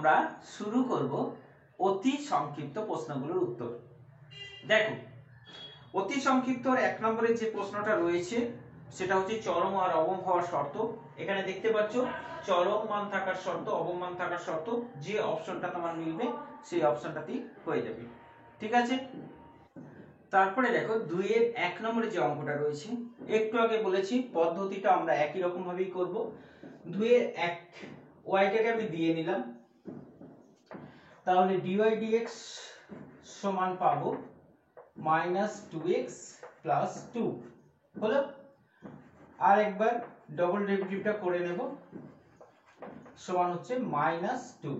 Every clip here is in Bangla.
আমরা শুরু করব অতি সংক্ষিপ্ত প্রশ্নগুলোর উত্তর। দেখো, অতি সংক্ষিপ্তর 1 নম্বরে যে প্রশ্নটা রয়েছে সেটা হচ্ছে চরম আর অবম হওয়ার শর্ত। এখানে দেখতে পাচ্ছ চরম মান থাকার শর্ত, অবম মান থাকার শর্ত, যে অপশনটা তোমার মিলবে সেই অপশনটাতেই হয়ে যাবে। ঠিক আছে, তারপরে দেখো 2 এর 1 নম্বরে যে অঙ্কটা রয়েছে, একটু আগে বলেছি পদ্ধতিটা আমরা একই রকম ভাবেই করব। 2 এর 1 ওয়াইটাকে আমি দিয়ে নিলাম, তাহলে dy dx সমান পাবো -2x + 2 হলো। আর একবার ডবল ডেরিভেটিভটা করে নেব, সমান হচ্ছে -2।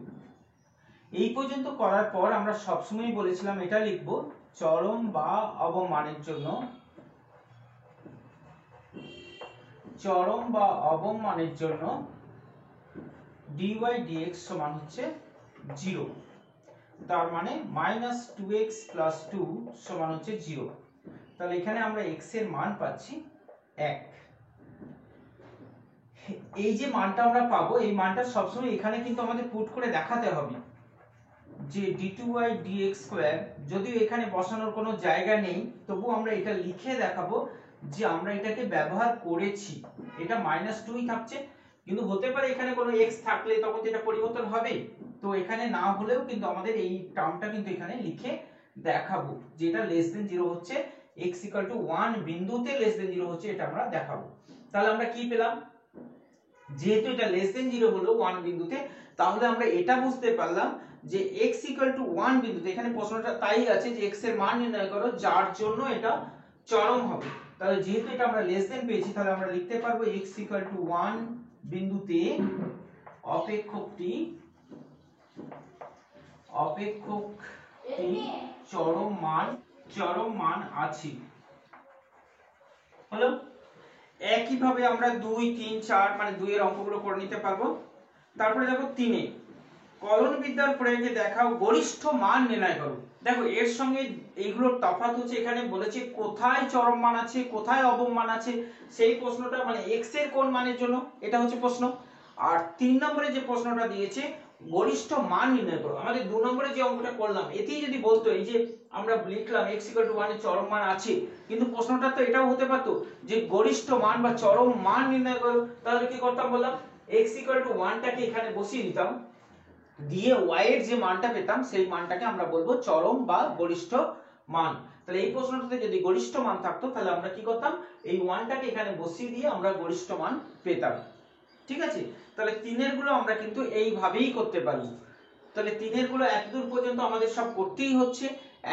এই পর্যন্ত করার পর আমরা সবসময় বলেছিলাম এটা লিখব চরম বা অবম মানের জন্য, চরম বা অবম মানের জন্য dy dx সমান হচ্ছে 0। তার মানে -2x + 2 সমান হচ্ছে 0। তাহলে এখানে আমরা x এর মান পাচ্ছি 1। এই যে মানটা আমরা পাবো, এই মানটা সবসময় এখানে কিন্তু আমাদের পুট করে দেখাতে হবে যে d2y dx2, যদিও এখানে বসানোর কোনো জায়গা নেই তবু আমরা এটা লিখে দেখাবো যে আমরা এটাকে ব্যবহার করেছি। এটা -2ই থাকছে, কিন্তু হতে পারে এখানে কোনো x থাকলে তখন এটা পরিবর্তন হবে, তো এখানে না হলেও কিন্তু আমাদের এই টার্মটা কিন্তু এখানে লিখে দেখাবো, যেটা <0 হচ্ছে x = 1 বিন্দুতে <0 হচ্ছে, এটা আমরা দেখাবো। তাহলে আমরা কি পেলাম, যেহেতু এটা <0 হলো 1 বিন্দুতে, তাহলে আমরা এটা বুঝতে পারলাম যে x = 1 বিন্দুতে, এখানে প্রশ্নটা তাই আছে যে x এর মান নির্ণয় করো যার জন্য এটা চরম হবে। তাহলে যেহেতু এটা আমরা <, পেয়েছি, তাহলে আমরা লিখতে পারবো x = 1 বিন্দুতে অপেক্ষকটি চরম মান আছে। হলো। একইভাবে আমরা 2, 3, 4 মানে 2 এর অঙ্কগুলো করে নিতে পারবো। তারপরে দেখো 3 এ কলন বিদ্যার প্রয়োগে দেখাও গরিষ্ঠ মান নির্ণয় করো। দেখো এর সঙ্গে এইগুলোর তফাৎ হচ্ছে, এখানে বলেছে কোথায় চরম মান আছে কোথায় অবম মান আছে, সেই প্রশ্নটা মানে x এর কোন মানের জন্য, এটা হচ্ছে প্রশ্ন। আর 3 নম্বরে যে প্রশ্নটা দিয়েছে গরিষ্ঠ মান নির্ণয় করো, আমাদের 2 নম্বরে যে অঙ্কটা করলাম এতেই যদি বলতো এই যে আমরা লিখলাম x = 1 এর চরম মান আছে, কিন্তু প্রশ্নটা তো এটাও হতে পারতো যে গরিষ্ঠ মান বা চরম মান নির্ণয় করো, তাহলে কি করতাম বললাম x = 1 টাকে এখানে বসিয়ে দিতাম, দিয়ে y এর যে মানটা পেতাম সেই মানটাকে আমরা বলবো চরম বা গরিষ্ঠ মান। তাহলে এই প্রশ্নটাতে যদি গরিষ্ঠ মান থাকতো তাহলে আমরা কি করতাম, এই 1 টাকে এখানে বসিয়ে দিয়ে আমরা গরিষ্ঠ মান পেতাম। ঠিক আছে, তাহলে 3 এর গুলো আমরা কিন্তু এইভাবেই করতে পারবো। তাহলে 3 এর গুলো এতদূর পর্যন্ত আমাদের সব করতেই হচ্ছে।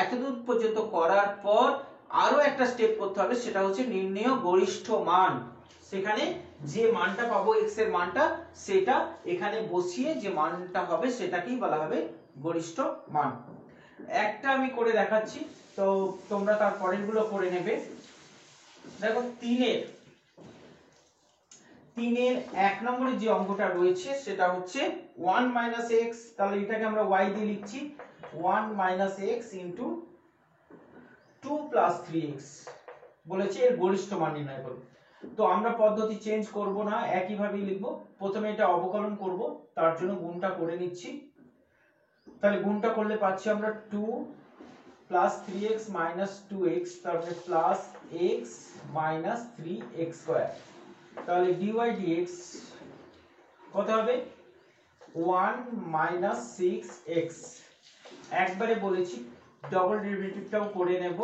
এতদূর পর্যন্ত করার পর আরো একটা স্টেপ করতে হবে, সেটা হচ্ছে নির্ণেয় গরিষ্ঠ মান। সেখানে যে মানটা পাবো x এর মানটা, সেটা এখানে বসিয়ে যে মানটা হবে সেটাকেই বলা হবে গরিষ্ঠ মান। একটা আমি করে দেখাচ্ছি, তো তোমরা তার পরের গুলো করে নেবে। দেখো 3 এর 1 নম্বরে যে অঙ্কটা রয়েছে সেটা হচ্ছে 1 - x, তাহলে এটাকে আমরা y দিয়ে লিখছি 1 - x * 2 + 3x, বলেছে এর গরিষ্ঠ মান নির্ণয় করো। তো আমরা পদ্ধতি চেঞ্জ করব না, একই ভাবেই লিখব। প্রথমে এটা অবকলন করব, তার জন্য গুণটা করে নিচ্ছি। তাহলে গুণটা করলে পাচ্ছি আমরা 2 + 3x - 2x, তারপরে +x - 3x²। তাহলে dy dx কত হবে 1 - 6x। একবারে বলেছি ডবল ডেরিভেটিভটাও করে নেব,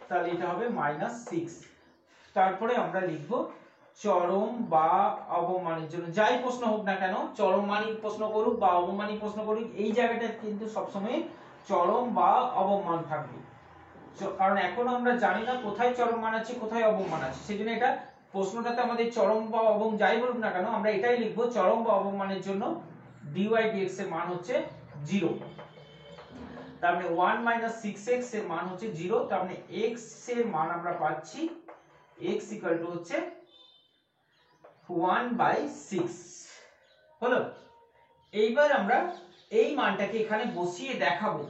তাহলে এটা হবে -6। তারপরে আমরা লিখব চরম বা অবম মানের জন্য, যাই প্রশ্ন হোক না কেন, চরম মানই প্রশ্ন করুক বা অবম মানই প্রশ্ন করুক, এই জায়গাটা কিন্তু সবসময় চরম বা অবম মান থাকবে, কারণ এখন আমরা জানি না কোথায় চরম মান আছে কোথায় অবম মান আছে। সেজন্য এটা প্রশ্নটাতে আমাদের চরম বা অবম যাই বলুক না কেন, আমরা এটাই লিখবো চরম বা অবম মানের জন্য dy dx এর মান হচ্ছে 0। তার মানে 1 - 6x এর মান হচ্ছে 0, তার মানে x এর মান আমরা পাচ্ছি x = হচ্ছে 1/6 হলো। এইবার আমরা এই মানটাকে এখানে বসিয়ে দেখাবো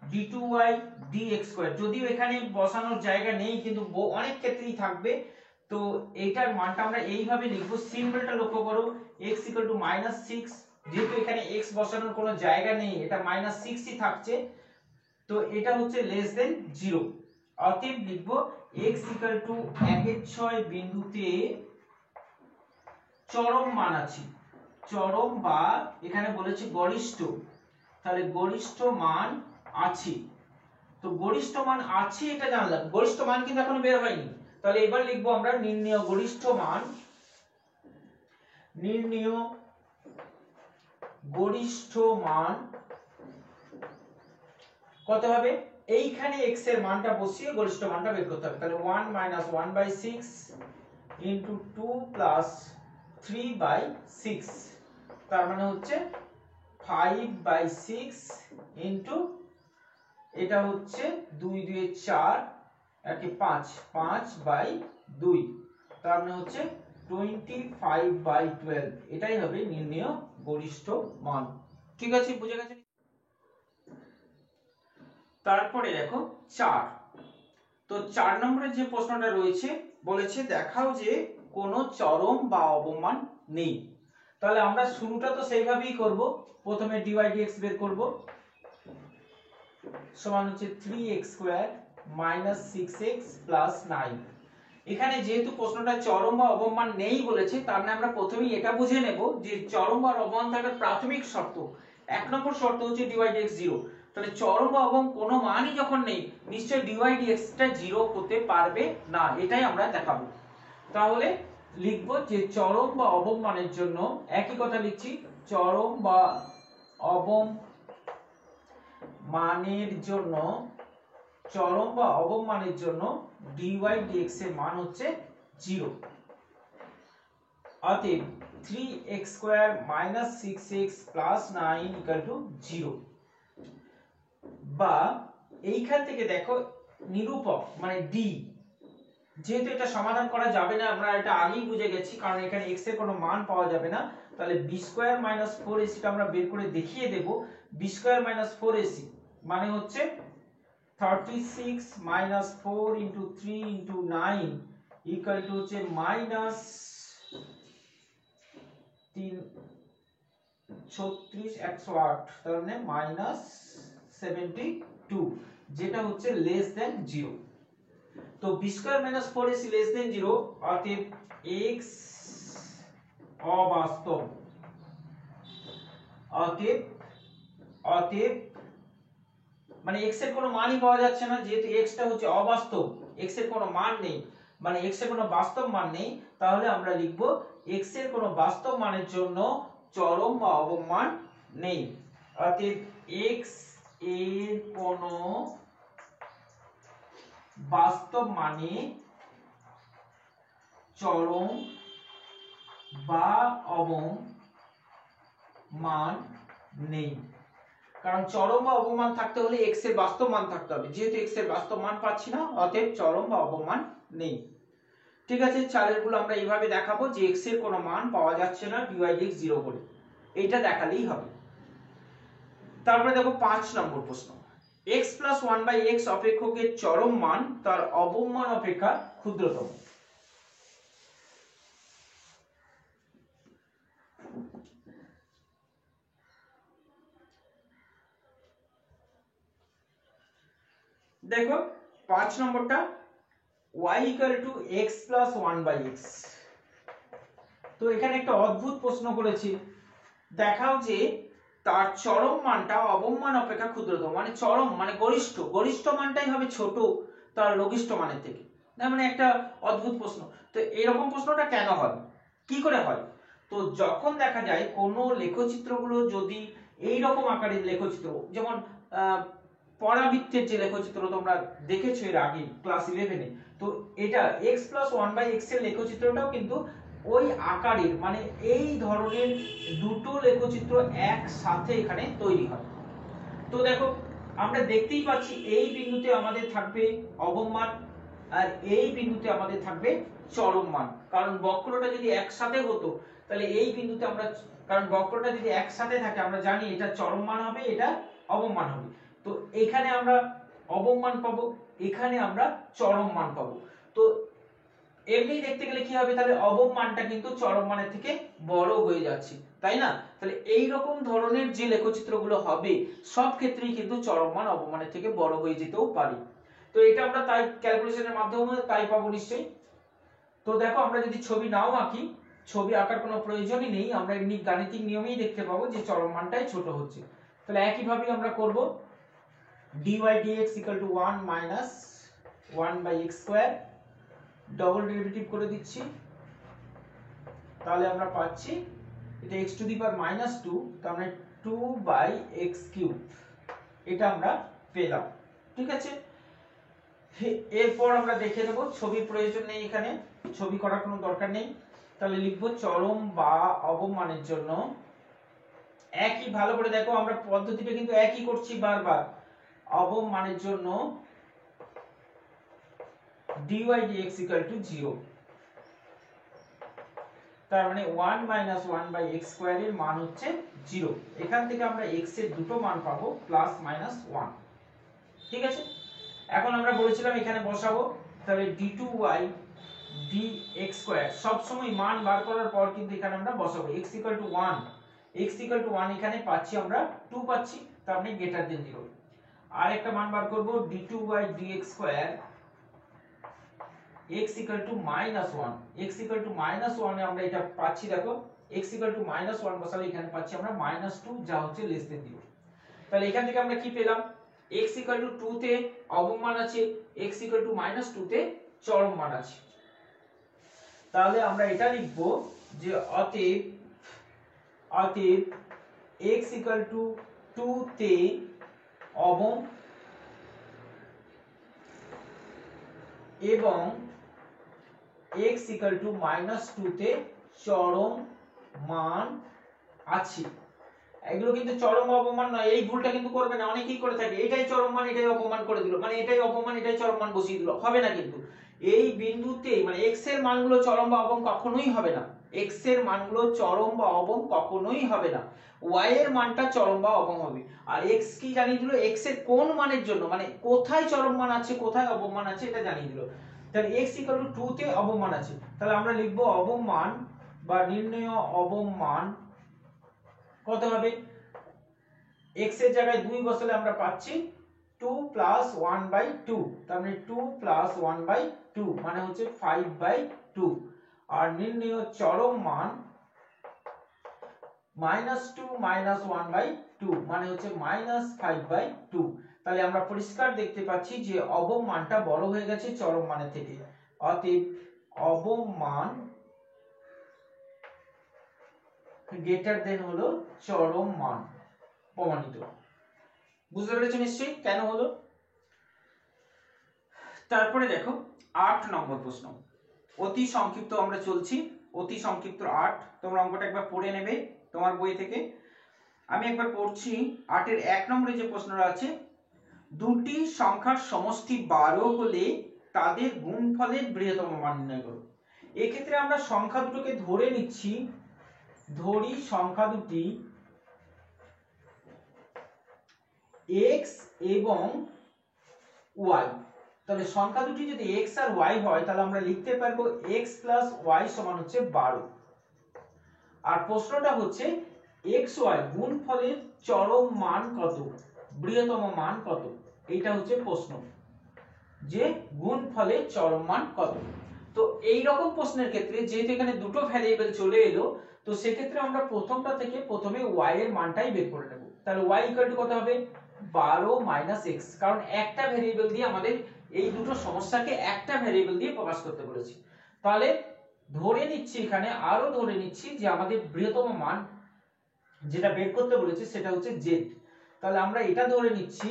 d2y dx², যদিও এখানে বসানোর জায়গা নেই কিন্তু অনেক ক্ষেত্রেই থাকবে, তো এইটার মানটা আমরা এইভাবে লিখবো। সিম্বলটা লক্ষ্য করো, x = -6 যেহেতু এখানে x বসানোর কোনো জায়গা নেই, এটা -6ই থাকছে, তো এটা হচ্ছে লেস দেন 0। অতএব লিখব x 1/6 বিন্দুতে চরম মান আছে, চরম বা এখানে বলেছে গরিষ্ঠ, তাহলে গরিষ্ঠ মান আছে। তো গরিষ্ঠ মান আছে এটা জানলাম, গরিষ্ঠ মান কিন্তু এখনো বের হয়নি, তাহলে এবার লিখবো আমরা নির্ণেয় গরিষ্ঠ মান, নির্ণেয় গরিষ্ঠ মান কত হবে, এইখানে x এর মানটা বসিয়ে গরিষ্ঠ মানটা বের করতে হবে। তাহলে 1 - 1/6 ইনটু 2 প্লাস 3/6, তার মানে হচ্ছে 5/6 ইনটু এটা হচ্ছে 2 2 4 একে 5, 5/2, তার মানে হচ্ছে 25/12, এটাই হবে নির্ণেয় গরিষ্ঠ মান। ঠিক আছে, বুঝে গেছে? তারপরে দেখো 4, তো 4 নম্বরের যে প্রশ্নটা রয়েছে বলেছে দেখাও যে কোনো চরম বা অবমান নেই। তাহলে আমরা শুরুটা তো সেইভাবেই করব, প্রথমে dy dx বের করব, সমান হচ্ছে 3x² - 6x + 9। এখানে যেহেতু প্রশ্নটা চরম বা অবমান নেই বলেছে, তার মানে আমরা প্রথমেই এটা বুঝে নেব যে চরম বা অবমান থাকার প্রাথমিক শর্ত, 1 নম্বর শর্ত হচ্ছে dy dx 0। তাহলে চরম বা অবমান কোনো মানই যখন নেই, নিশ্চয়ই dy dx টা 0 হতে পারবে না, এটাই আমরা দেখাবো। তাহলে লিখব যে চরম বা অবমানের জন্য একই কথা লিখছি, চরম বা অবমানের জন্য, চরম বা অবমানের জন্য dy dx এর মান হচ্ছে 0। অতএব 3x² - 6x + 9 = 0। বা এইখান থেকে দেখো নিরূপক মানে d, যেহেতু এটা সমাধান করা যাবে না, আমরা এটা আগেই বুঝে গেছি, কারণ এখানে x এর কোনো মান পাওয়া যাবে না, তাহলে b² - 4ac টা আমরা বের করে দেখিয়ে দেব। b² - 4ac মানে হচ্ছে 36 - 4 * 3 * 9 = হচ্ছে -36 108, তার মানে -72, যেটা হচ্ছে লেস দেন 0। তো b² - 4ac লেস দেন 0, অতএব x অবাস্তব, অতএব মানে x এর কোনো মানই পাওয়া যাচ্ছে না, যেহেতু x টা হচ্ছে অবাস্তব, x এর কোনো মান নেই, মানে x এর কোনো বাস্তব মান নেই, তাহলে আমরা লিখব x এর কোনো বাস্তব মানের জন্য চরম বা অবমান নেই। অতএব x এর কোনো বাস্তব মানে চরম বা অবমান নেই, কারণ চরম বা অবমান থাকতে হলে x এর বাস্তব মান থাকতে হবে, যেহেতু x এর বাস্তব মান পাচ্ছি না, অতএব চরম বা অবমান নেই। ঠিক আছে, চারের গুলো আমরা এইভাবে দেখাবো যে x এর কোনো মান পাওয়া যাচ্ছে না dy dx 0 করে, এইটা দেখালেই হবে। তারপরে দেখো 5 নম্বর প্রশ্ন, x + 1/x অপেক্ষকের চরম মান তার অবমান অপেক্ষা ক্ষুদ্রতম। দেখো 5 নম্বরটা y = x + 1/x। তো এখানে একটা অদ্ভুত প্রশ্ন করেছি, দেখাও যে তার চরম মানটা অবমান অপেক্ষা ক্ষুদ্রতম, মানে চরম মানে গরিষ্ঠ, গরিষ্ঠ মানটাই হবে ছোট তার লঘিষ্ঠ মানের থেকে, মানে একটা অদ্ভুত প্রশ্ন। তো এরকম প্রশ্নটা কেন হয়, কি করে হয়? তো যখন দেখা যায় কোনো লেখচিত্রগুলো যদি এই রকম আকারের লেখচিত্র, যেমন পরাবৃত্তের যে লেখচিত্র তোমরা দেখেছো এর আগে ক্লাস 11-এ, তো এটা x + 1/x এর লেখচিত্রটাও কিন্তু ওই আকারের, মানে এই ধরনের দুটো লেখচিত্র একসাথে এখানে তৈরি হয়। তো দেখো আমরা দেখতেই পাচ্ছি এই বিন্দুতে আমাদের থাকবে অবমান, আর এই বিন্দুতে আমাদের থাকবে চরম মান, কারণ বক্রটা যদি একসাথে হতো তাহলে এই বিন্দুতে আমরা, কারণ বক্রটা যদি একসাথে থাকে আমরা জানি এটা চরম মান হবে, এটা অবমান হবে, তো এখানে আমরা অবমান পাবো, এখানে আমরা চরম মান পাবো। তো এমনি দেখতে গেলে কি হবে, তাহলে অবম মানটা কিন্তু চরম মানের থেকে বড় হয়ে যাচ্ছে, তাই না? তাহলে এই রকম ধরনের যে লেখচিত্রগুলো হবে সব ক্ষেত্রেই কিন্তু চরম মান অবম মানের থেকে বড় হয়ে যেতেও পারে। তো এটা আমরা তাই ক্যালকুলেশনের মাধ্যমে তাই পাবো নিশ্চয়ই। তো দেখো আমরা যদি ছবি নাও আঁকি, ছবি আঁকার কোনো প্রয়োজনই নেই, আমরা এমনি গাণিতিক নিয়মেই দেখতে পাবো যে চরম মানটাই ছোট হচ্ছে। তাহলে একই ভাবে আমরা করব dy dx equal to 1 minus 1 by x square, double derivative করে দিচ্ছি, তাহলে আমরা পাচ্ছি এটা x two the power minus 2, তার মানে 2 বাই x কিউব, এটা আমরা পেলাম। ঠিক আছে, এরপর আমরা দেখে নেব, ছবির প্রয়োজন নেই, এখানে ছবি করার কোনো দরকার নেই। তাহলে লিখব চরম বা অবম মানের জন্য একই, ভালো করে দেখো আমরা পদ্ধতিটা কিন্তু একই করছি বারবার। অবম মানের জন্য dy dx equal to 0, তার মানে 1 minus 1 by x square এর মান হচ্ছে 0। এখান থেকে আমরা x এর দুটো মান পাবো প্লাস মাইনাস 1। ঠিক আছে, এখন আমরা বলেছিলাম এখানে বসাবো, তাহলে d2y dx square সব সময় মান বার করার পর কিন্তু এখানে আমরা বসাবো x equal to 1, x equal to 1 এখানে পাচ্ছি আমরা 2 পাচ্ছি, তার মানে গ্রেটার দেন 0। আর একটা মান বার করব d2y dx square x equal to minus 1, x equal to minus 1 এ আমরা এটা পাচ্ছি, দেখো x equal to minus 1 বসালে এখানে পাচ্ছি আমরা minus 2, যা হচ্ছে লেস দেন 0। তাহলে এখান থেকে আমরা কি পেলাম, x equal to 2 তে অবম মান আছে, x equal to minus 2 তে চরম মান আছে। তাহলে আমরা এটা লিখব যে অতএব x equal to 2 তে অবম এবং x equal to minus 2 তে চরম মান আছে। এগুলো কিন্তু চরম অপমান নয়, এই ভুলটা কিন্তু করবে না, অনেকেই করে থাকে, এটাই চরম মান এটাই অপমান করে দিল, মানে এটাই অপমান এটাই চরম মান বসিয়ে দিল, হবে না কিন্তু। এই বিন্দুতে মানে x এর মানগুলো চরম বা অবম কখনোই হবে না, x এর মানগুলো চরম বা অবম কখনোই হবে না, y এর মানটা চরম বা অবম হবে। আর x কি জানিয়ে দিল, x এর কোন মানের জন্য, মানে কোথায় চরম মান আছে কোথায় অবম মান আছে এটা জানিয়ে দিল। তাহলে x equal to 2 তে অবম মান আছে, তাহলে আমরা লিখব অবম মান বা নির্ণেয় অবম মান কত হবে, x এর জায়গায় 2 বসালে আমরা পাচ্ছি 2 plus 1 by 2, তার মানে 2 plus 1 by 2 মানে হচ্ছে 5 by 2। আর নির্ণেয় চরম মান -2 minus 1 by 2 মানে হচ্ছে -5 by 2। তাহলে আমরা পরিষ্কার দেখতে পাচ্ছি যে অবম মানটা বড় হয়ে গেছে চরম মানের থেকে, অতএব অবম মান গ্রেটার দেন হলো চরম মান, প্রমাণিত। বুঝতে পেরেছো নিশ্চয়ই কেন হলো। তারপরে দেখো 8 নম্বর প্রশ্ন, অতি সংক্ষিপ্ত আমরা চলছি, অতি সংক্ষিপ্ত 8, তোমরা অঙ্কটা একবার পড়ে নেবে তোমার বই থেকে। আমি একবার পড়ছি, 8 এর 1 নম্বরে যে প্রশ্নটা আছে, দুটি সংখ্যার সমষ্টি 12 হলে তাদের গুণফলের বৃহত্তম মান নির্ণয় করো। এক্ষেত্রে আমরা সংখ্যা দুটোকে ধরে নিচ্ছি, ধরি সংখ্যা দুটি x এবং y। তাহলে সংখ্যা দুটি যদি x আর y হয় তাহলে আমরা লিখতে পারবো x plus y সমান হচ্ছে 12। আর প্রশ্নটা হচ্ছে xy গুণফলের চরম মান কত, বৃহত্তম মান কত, এইটা হচ্ছে প্রশ্ন, যে গুণফলের চরম মান কত। তো এই রকম প্রশ্নের ক্ষেত্রে যেহেতু এখানে দুটো ভ্যারিয়েবল চলে এলো, তো সেক্ষেত্রে আমরা প্রথমটা থেকে প্রথমে y এর মানটাই বের করে নেব। তাহলে y ইকুয়াল টু কত হবে, 12 মাইনাস x, কারণ একটা ভ্যারিয়েবল দিয়ে আমাদের এই দুটো সমস্যাকে একটা ভ্যারিয়েবল দিয়ে প্রকাশ করতে বলেছি। তাহলে ধরে নিচ্ছি, এখানে আরো ধরে নিচ্ছি যে আমাদের বৃহত্তম মান যেটা বের করতে বলেছে সেটা হচ্ছে z। তাহলে আমরা এটা ধরে নিচ্ছি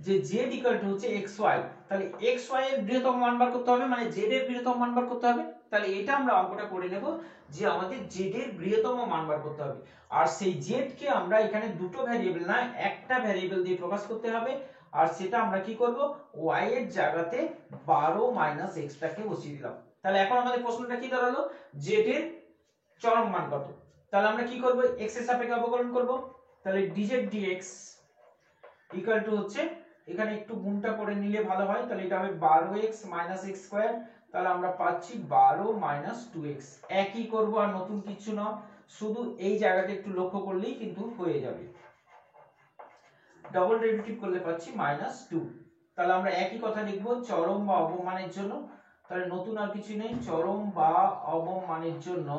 যে z ইকুয়াল টু হচ্ছে xy, তাহলে xy এর বৃহত্তম মান বার করতে হবে, মানে z এর বৃহত্তম মান বার করতে হবে। তাহলে এটা আমরা অঙ্কটা করে নেব যে আমাদের z এর বৃহত্তম মান বার করতে হবে, আর সেই z কে আমরা এখানে দুটো ভ্যারিয়েবল না একটা ভ্যারিয়েবল দিয়ে প্রকাশ করতে হবে। আর সেটা আমরা কি করব, y এর জায়গাতে 12 মাইনাস x টাকে বসিয়ে দিলাম। তাহলে এখন আমাদের প্রশ্নটা কি দাঁড়ালো, z এর চরম মান কত। তাহলে আমরা কি করব, x এর সাপেক্ষে অবকলন করব, তাহলে dz dx ইকুয়াল টু হচ্ছে, এখানে একটু গুণটা করে নিলে ভালো হয়, তাহলে এটা হবে 12x - x² তাহলে আমরা পাচ্ছি 12 মাইনাস 2x। একই করব, আর নতুন কিছু না, শুধু এই জায়গাটা একটু লক্ষ্য করলেই কিন্তু হয়ে যাবে। ডবল ডেরিভেটিভ করলে পাচ্ছি মাইনাস 2। তাহলে আমরা একই কথা লিখব চরম বা অবমানের জন্য। তাহলে নতুন আর কিছু নেই, চরম বা অবমানের জন্য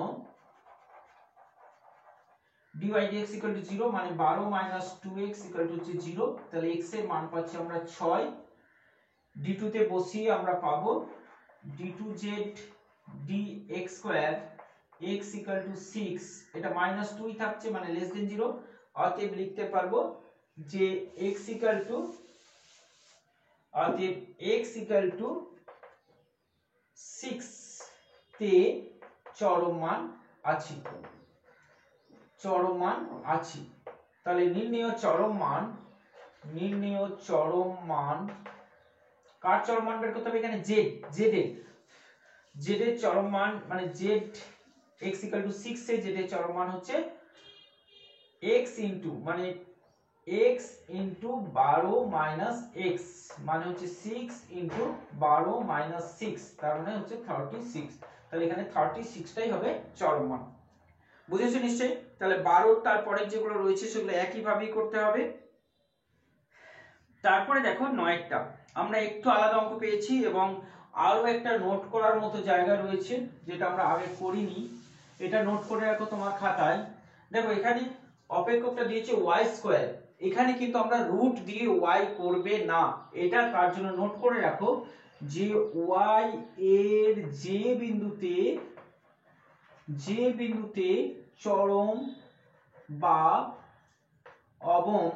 dy dx equal to 0, মানে 12 minus 2x equal to 0। তাহলে x এর মান পাচ্ছি আমরা 6। d2 তে বসিয়ে আমরা পাবো d2z dx square x equal to 6, এটা minus 2 থাকছে মানে less than 0। অতএব লিখতে পারবো যে x equal to, অতএব x equal to 6 তে চরম মান আছে, চরম মান আছে। তাহলে নির্ণেয় চরম মান, কার চরম মান বের করতে হবে এখানে? z এর চরম মান, মানে z x equal to 6 A z এর চরম মান হচ্ছে x ইনটু, মানে x ইনটু 12 মাইনাস x, মানে হচ্ছে 6 ইনটু 12 মাইনাস 6, তার মানে হচ্ছে 36। তাহলে এখানে 36 টাই হবে চরম মান। বুঝেছো নিশ্চয়ই? তাহলে 12 তারপরে যেগুলো রয়েছে সেগুলো একই ভাবেই করতে হবে। তারপরে দেখো 9টা আমরা একটু আলাদা অঙ্ক পেয়েছি, এবং আরো একটা নোট করার মতো জায়গা রয়েছে যেটা আমরা আগে করিনি, এটা নোট করে রাখো তোমার খাতায়। দেখো এখানে অপেক্ষকটা দিয়েছে y স্কয়ার, এখানে কিন্তু আমরা রুট দিয়ে y করবে না, এটা তার জন্য নোট করে রাখো যে y এর যে বিন্দুতে চরম বা অবম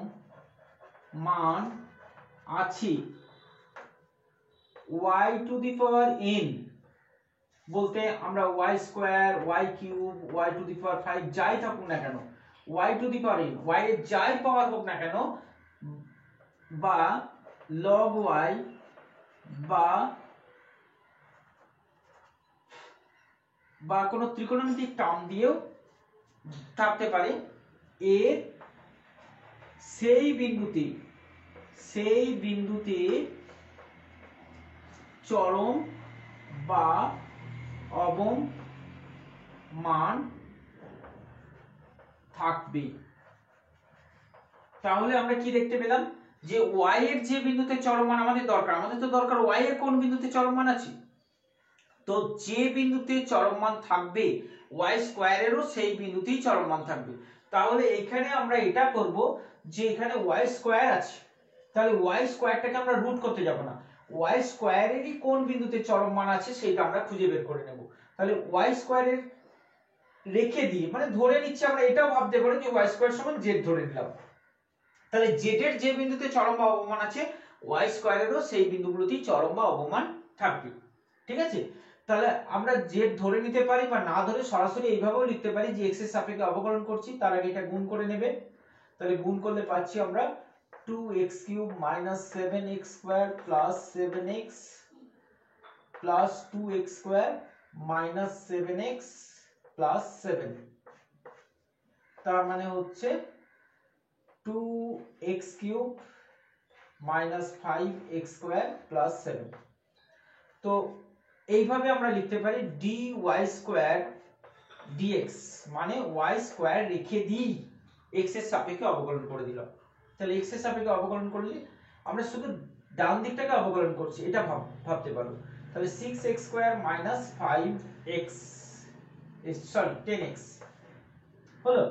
মান আছে, y to the power n বলতে আমরা y square, y cube, y to the power 5 যাই থাকুক না কেন, y to the power n, y এর যাই পাওয়ার হোক না কেন, বা log y, বা কোনো ত্রিকোণমিতিক টার্ম দিয়েও থাকতে পারে, এর সেই বিন্দুতে চরম বা অবম মান থাকবে। তাহলে আমরা কি দেখতে পেলাম যে y এর যে বিন্দুতে চরম মান আমাদের তো দরকার y এর কোন বিন্দুতে চরম মান আছে, তো যে বিন্দুতে চরম মান থাকবে y স্কয়ারেরও সেই বিন্দুতেই চরম মান থাকবে। তাহলে এখানে আমরা এটা করব যে এখানে y স্কয়ার আছে, তাহলে y স্কয়ারটাকে আমরা রুট করতে যাব না, y স্কয়ারেরই কোন বিন্দুতে চরম মান আছে সেটা আমরা খুঁজে বের করে নেব। তাহলে y স্কয়ারের রেখে দিয়ে, মানে ধরে নিচ্ছি আমরা, এটাও ভাবতে পারি যে y স্কয়ার সমান z ধরে নিলাম, তাহলে z এর যে বিন্দুতে চরম বা অবমান আছে y স্কয়ারেরও সেই বিন্দুগুলোতেই চরম বা অবমান থাকবে। ঠিক আছে? তাহলে আমরা z ধরে নিতে পারি, বা না ধরে সরাসরি এইভাবেও লিখতে পারি যে x এর সাপেক্ষে অবকলন করছি, তার আগে এটা গুণ করে নেবে। তাহলে গুণ করলে পাচ্ছি আমরা 2x³ - 7x² + 7x + 2x² - 7x + 7, তার মানে হচ্ছে 2x³ - 5x² + 7। তো এইভাবে আমরা লিখতে পারি dy² dx, মানে y স্কয়ার রেখে দিই x এর সাপেক্ষে অবকলন করে দিলাম। তাহলে x এর সাপেক্ষে অবকলন করলে আমরা শুধু ডান দিকটাকে অবকলন করছি, এটা ভাবতে পারো। তাহলে 6x² - 5x, সরি 10x হলো।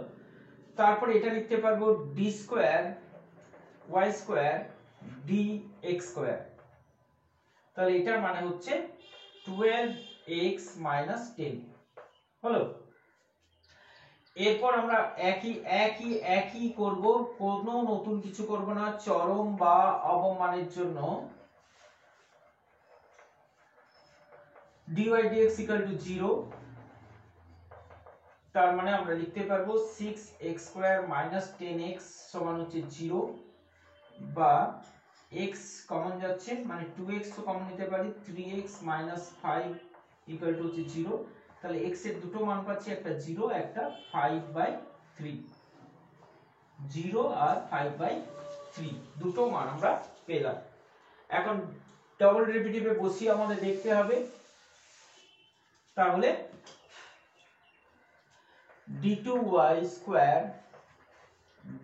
তারপর এটা লিখতে পারবো d² y² dx², তাহলে এটার মানে হচ্ছে 12x - 10 হলো। এরপর আমরা একই করব, কোনো নতুন কিছু করব না। চরম বা অবমানের জন্য dy dx = 0, তার মানে আমরা লিখতে পারবো 6x² - 10x সমান হচ্ছে 0, বা x কমন যাচ্ছে মানে 2x তো কমন নিতে পারি, 3x - 5 = 0। তাহলে x এর দুটো মান পাচ্ছি, একটা 0 একটা 5/3, 0 আর 5/3 দুটো মান আমরা পেলাম। এখন ডবল ডেরিভেটিভে বসিয়ে আমাদের দেখতে হবে তাহলে d2y স্কয়ার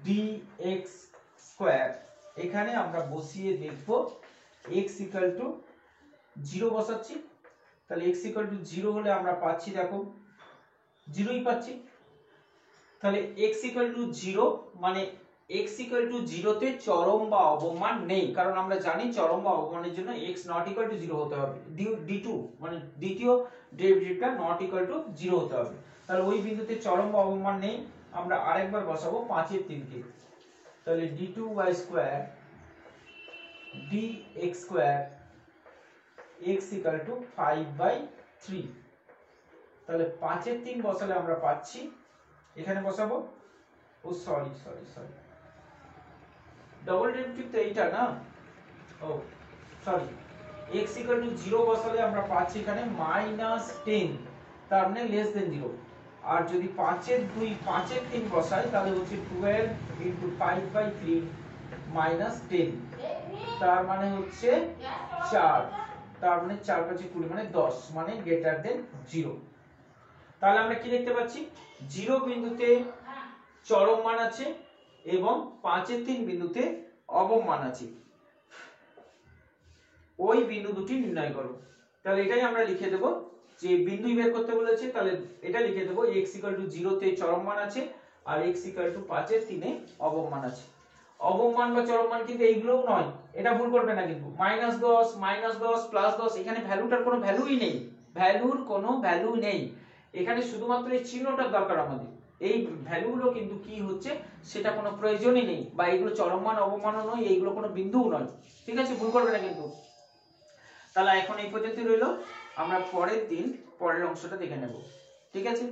dx স্কয়ার, এখানে আমরা বসিয়ে দেখব x ইকুয়াল টু 0 বসাচ্ছি, তাহলে x ইকুয়াল টু 0 হলে আমরা পাচ্ছি, দেখো 0ই পাচ্ছি। তাহলে x ইকুয়াল টু 0 মানে x ইকুয়াল টু 0 তে চরম বা অবমান নেই, কারণ আমরা জানি চরম বা অবমানের জন্য x নট ইকুয়াল টু 0 হতে হবে, d2 মানে দ্বিতীয় ডেরিভেটিভটা নট ইকুয়াল টু 0 হতে হবে। তাহলে ওই বিন্দুতে চরম বা অবমান নেই, আমরা আরেকবার বসাবো 5 এর 3 কে, তাহলে d2y square dx square x equal to 5/3। তাহলে 5 এর 3 বসালে আমরা পাচ্ছি, এখানে বসাবো, ও সরি ডবল ডেরিভেটিভ তো এইটা না, ও সরি, x ইকুয়াল টু 0 বসালে আমরা পাচ্ছি এখানে -10, তার মানে লেস দেন 0। আর যদি 5 এর 2 5 এর 3 বসাই তাহলে হচ্ছে 12 * 5/3 -10, তার মানে হচ্ছে 4, তার মানে 4 × 5 = 20 মানে 10, মানে গ্রেটার দেন 0। তাহলে আমরা কি দেখতে পাচ্ছি, 0 বিন্দুতে চরম মান আছে এবং 5 এর 3 বিন্দুতে অবম মান আছে, ওই বিন্দু দুটি নির্ণয় করো। তাহলে এটাই আমরা লিখে দেব, যে বিন্দু বের করতে বলেছে, তাহলে এটা লিখে দেব x = 0 তে চরম মান আছে আর x = 5 এর 3 এ অবম মান আছে। অবম মান বা চরম মান কিন্তু এইগুলোও নয়, এটা ভুল করবে না কিন্তু, -10 -10 +10 এখানে ভ্যালুটার কোনো ভ্যালুই নেই, ভ্যালুর কোনো ভ্যালু নেই, এখানে শুধুমাত্র এই চিহ্নটার দরকার আমাদের, এই ভ্যালুগুলো কিন্তু কি হচ্ছে সেটা কোনো প্রয়োজনই নেই, বা এইগুলো চরম মান অবমানও নয়, এইগুলো কোনো বিন্দুও নয়, ঠিক আছে, ভুল করবে না কিন্তু। তাহলে এখন এই পর্যন্ত রইলো, আমরা পরের দিন পরের অংশটা দেখে নেব, ঠিক আছে।